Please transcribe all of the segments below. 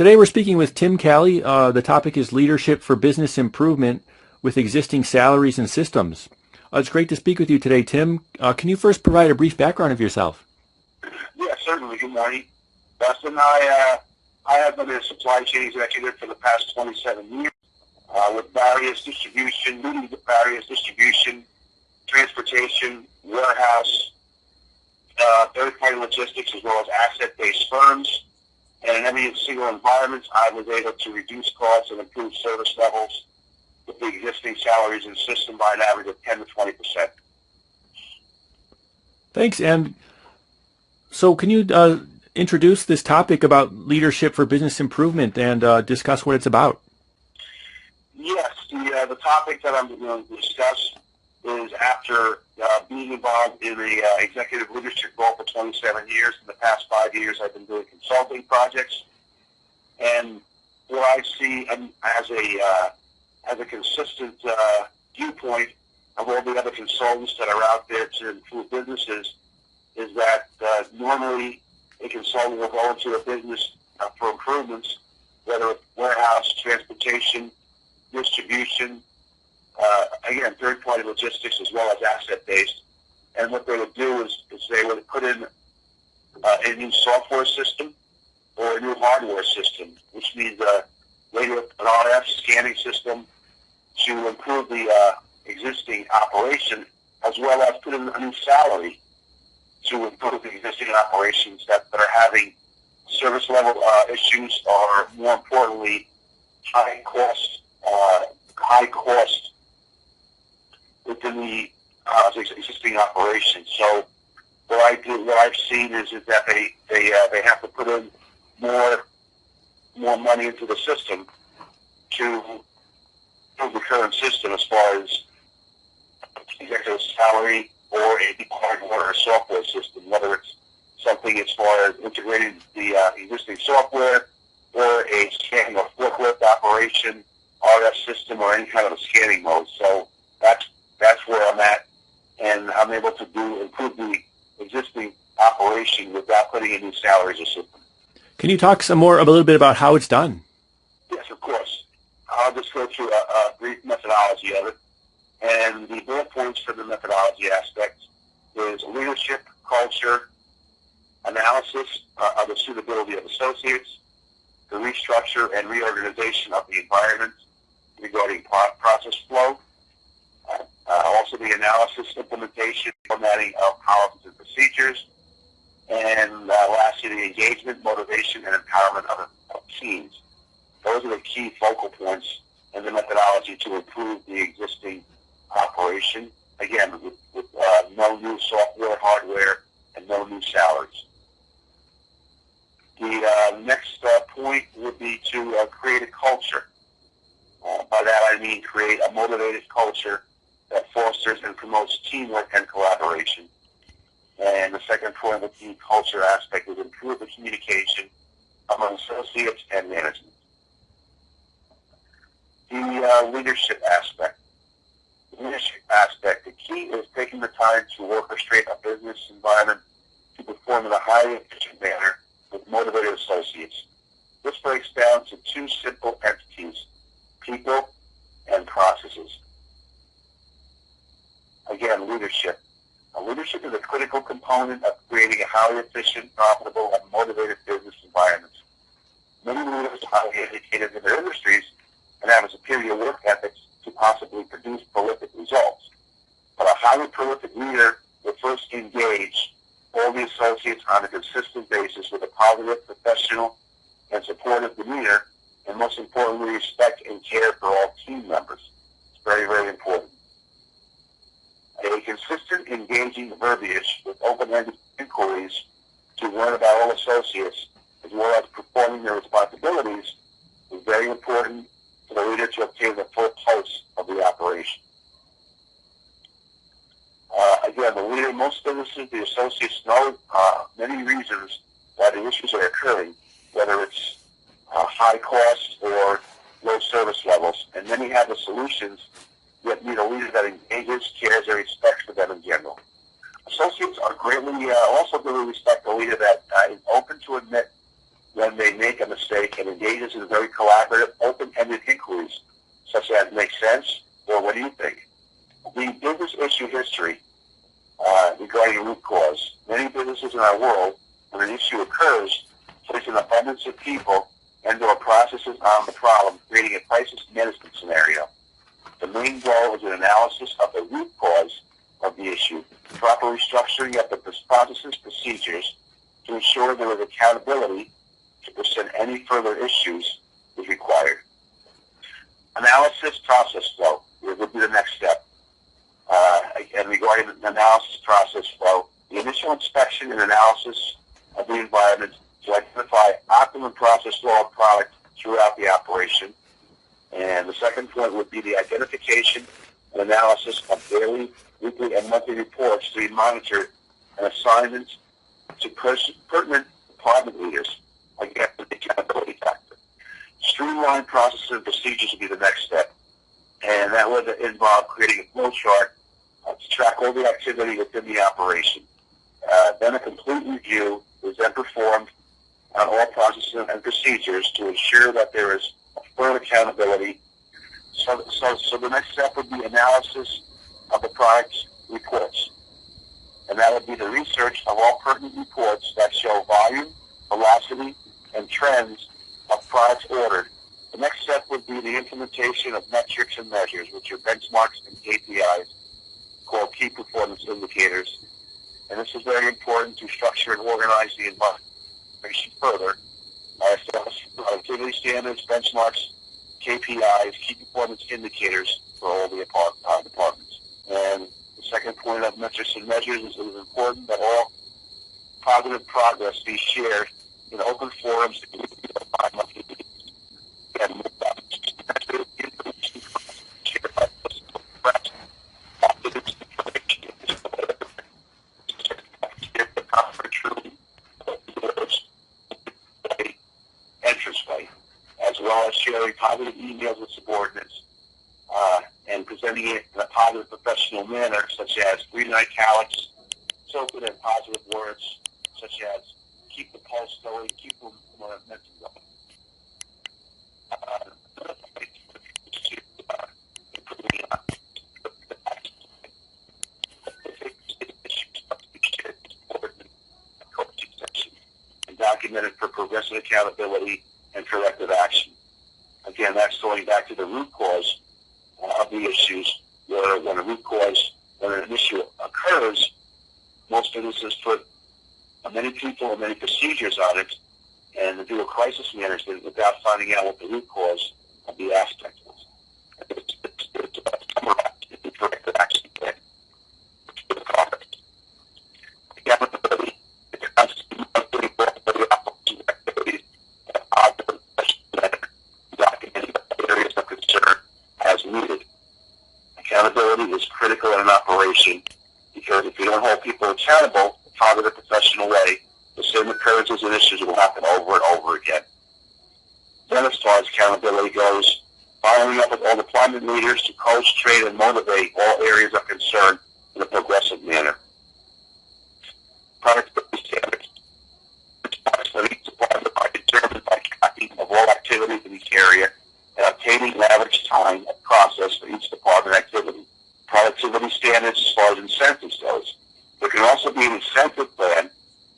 Today we're speaking with Tim Calie. The topic is Leadership for Business Improvement with Existing Salaries and Systems. It's great to speak with you today, Tim. Can you first provide a brief background of yourself? Yeah, certainly. Good morning. Dustin, I have been a supply chain executive for the past 27 years with leading various distribution, transportation, warehouse, third-party logistics, as well as asset-based firms. And in every single environment, I was able to reduce costs and improve service levels with the existing salaries and system by an average of 10 to 20%. Thanks. And so can you introduce this topic about leadership for business improvement and discuss what it's about? Yes, the topic that I'm going to discuss is after being involved in the executive leadership role for 27 years. In the past 5 years, I've been doing consulting projects. And what I see as a consistent viewpoint of all the other consultants that are out there to improve businesses is that normally a consultant will go into a business for improvements, whether it's warehouse, transportation, distribution, again, third-party logistics as well as asset-based. And what they would do is they would put in a new software system or a new hardware system, which means later an RF scanning system to improve the existing operation, as well as put in a new salary to improve the existing operations that are having service level issues, or more importantly, high cost within the existing operation. So what I've seen is that they have to put in more money into the system to improve the current system as far as executive salary or a hardware or software system, whether it's something as far as integrating the existing software or a scanning or forklift operation, RF system, or any kind of a scanning mode. So that's where I'm at, and I'm able to improve the existing operation without putting in new salaries or systems. Can you talk a little bit about how it's done? Yes, of course. I'll just go through a brief methodology of it. And the bullet points for the methodology aspect is leadership, culture, analysis of the suitability of associates, the restructure and reorganization of the environment regarding process flow, also the analysis, implementation, formatting of policies and procedures, and lastly, the engagement, motivation, and empowerment of teams. Those are the key focal points in the methodology to improve the existing operation, again, with no new software, hardware, and no new salaries. The next point would be to create a culture. By that I mean create a motivated culture that fosters and promotes teamwork and collaboration. And the second point with the culture aspect is improve the communication among associates and management. The leadership aspect. The key is taking the time to orchestrate a business environment to perform in a highly efficient manner with motivated associates. This breaks down to two simple entities: people and processes. Again, leadership. Leadership is a critical component of creating a highly efficient, profitable, and motivated business environment. Many leaders are highly educated in their industries and have a superior work ethics to possibly produce prolific results. But a highly prolific leader will first engage all the associates on a consistent basis with a positive, professional, and supportive demeanor, and most importantly, respect and care for all team members. It's very, very important. A consistent, engaging verbiage with open-ended inquiries to learn about all associates, as well as performing their responsibilities, is very important for the leader to obtain the full pulse of the operation. Again, the leader, most businesses, the associates know many reasons why the issues are occurring, whether it's high costs or low service levels, and many have the solutions, yet need a leader that engages, cares, and respects for them in general. Associates are also really respect a leader that is open to admit when they make a mistake and engages in very collaborative, open-ended inquiries, such as "Makes sense?" or "What do you think?" The business issue history regarding a root cause. Many businesses in our world, when an issue occurs, place an abundance of people and/or processes on the problem, creating a crisis management scenario. The main goal is an analysis of the root cause of the issue, proper restructuring of the processes, procedures, to ensure there is accountability to prevent any further issues is required. Analysis process flow would be the next step. And regarding the analysis process flow, the initial inspection and analysis of the environment to identify optimum process flow of product throughout the operation. And the second point would be the identification and analysis of daily, weekly, and monthly reports to be monitored and assignments to pertinent department leaders, again, the accountability factor. Streamlined processes and procedures would be the next step, and that would involve creating a flow chart to track all the activity within the operation. Then a complete review is then performed on all processes and procedures to ensure that there is firm accountability. So the next step would be analysis of the product's reports. And that would be the research of all pertinent reports that show volume, velocity, and trends of products ordered. The next step would be the implementation of metrics and measures, which are benchmarks and KPIs, called key performance indicators. And this is very important to structure and organize the environment further. Establish productivity standards, benchmarks, KPIs, key performance indicators for all the departments. And the second point of metrics and measures is it is important that all positive progress be shared in open forums and as well as sharing positive emails with subordinates and presenting it in a positive professional manner, such as green italics, tilted and positive words, such as keep the pulse going, keep the momentum going. And documented for progressive accountability and corrective action. Again, that's going back to the root cause of the issues, where when an issue occurs, most businesses put many people and many procedures on it and do a crisis management without finding out what the root cause of the aspect was. Corrective action plan. Accountability is critical in an operation because if you don't hold people accountable in a positive, professional way, the same occurrences and issues will happen over and over again. Then as far as accountability goes, following up with all department leaders to coach, train, and motivate all areas of concern in a progressive manner. Productivity standards. Each department are determined by tracking of all activities in each area and obtaining an average time of process for each department activity. Productivity standards as far as incentives goes. There can also be an incentive plan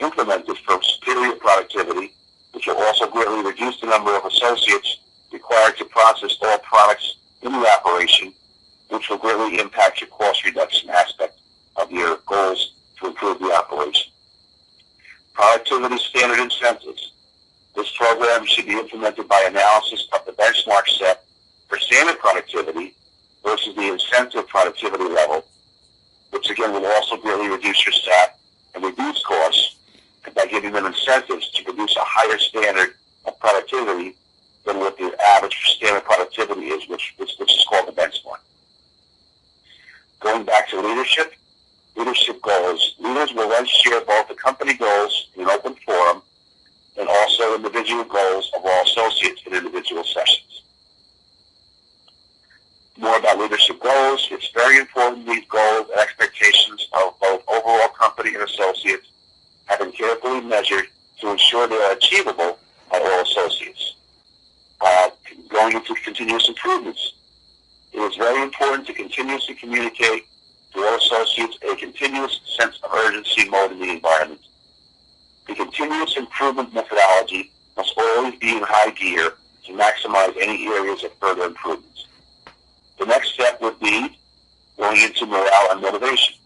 implemented for superior productivity, which will also greatly reduce the number of associates required to process all products in the operation, which will greatly impact your cost reduction aspect of your goals to improve the operation. Productivity standard incentives. This program should be implemented by analysis of the benchmark set for standard productivity versus the incentive productivity level, which again will also greatly reduce your staff and reduce costs by giving them incentives to produce a higher standard of productivity than what the average standard productivity is, which is called the benchmark. Going back to leadership goals. Leaders will then share both the company goals in an open forum and also individual goals of all associates in individual sessions. More about leadership goals. It's very important these goals and expectations of both overall company and associates have been carefully measured to ensure they are achievable going into continuous improvements. It is very important to continuously communicate to all associates a continuous sense of urgency mode in the environment. The continuous improvement methodology must always be in high gear to maximize any areas of further improvements. The next step would be going into morale and motivation.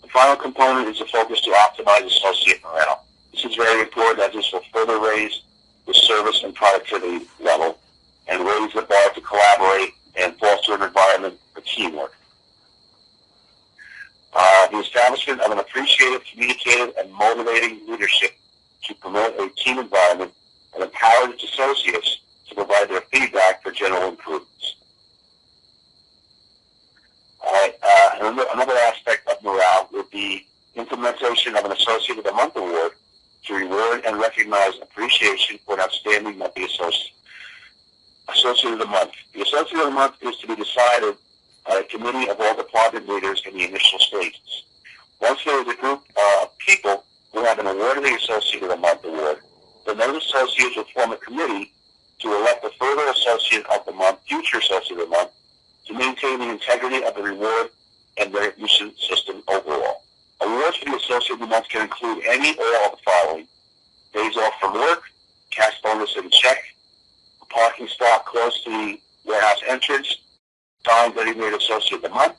The final component is the focus to optimize associate morale. This is very important as this will further raise the service and productivity level and raise the bar to collaborate and foster an environment for teamwork. The establishment of an appreciative, communicative, and motivating leadership to promote a team environment and empower its associates to provide their feedback for general improvements. Another aspect of morale would be implementation of an Associate of the Month award to reward and recognize appreciation for an outstanding monthly associate. Associate of the Month. The Associate of the Month is to be decided by a committee of all department leaders in the initial stages. Once there is a group of people who have an awarded the Associate of the Month award, then those associates will form a committee to elect a further Associate of the Month, future Associate of the Month, to maintain the integrity of the reward and recognition system overall. Awards for the Associate of the Month can include any or all of the following: days off from work, cash bonus and check, a parking spot close to the warehouse entrance, signed designated Associate of the Month,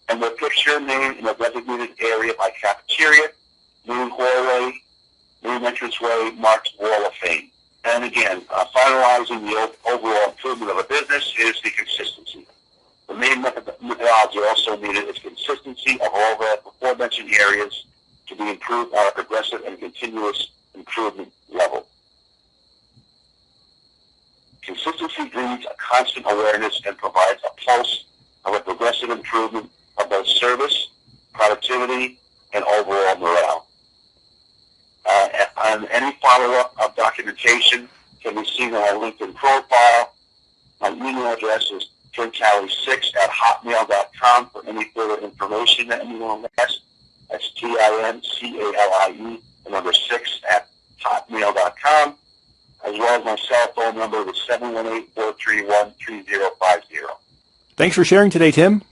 and their picture named in a designated area like cafeteria, main hallway, main entranceway, marked Wall of Fame. And again, finalizing the overall improvement of a business is the consistency. The main methodology also needed is consistency of all the before-mentioned areas to be improved on a progressive and continuous improvement level. Consistency breeds a constant awareness and provides a pulse of a progressive improvement of both service, productivity, and overall morale. And any follow-up of documentation can be seen on our LinkedIn profile. My email address is timcalie6@hotmail.com for any further information that anyone has. That's TIMCALIE, the number 6@hotmail.com, as well as my cell phone number is 718-431-3050. Thanks for sharing today, Tim.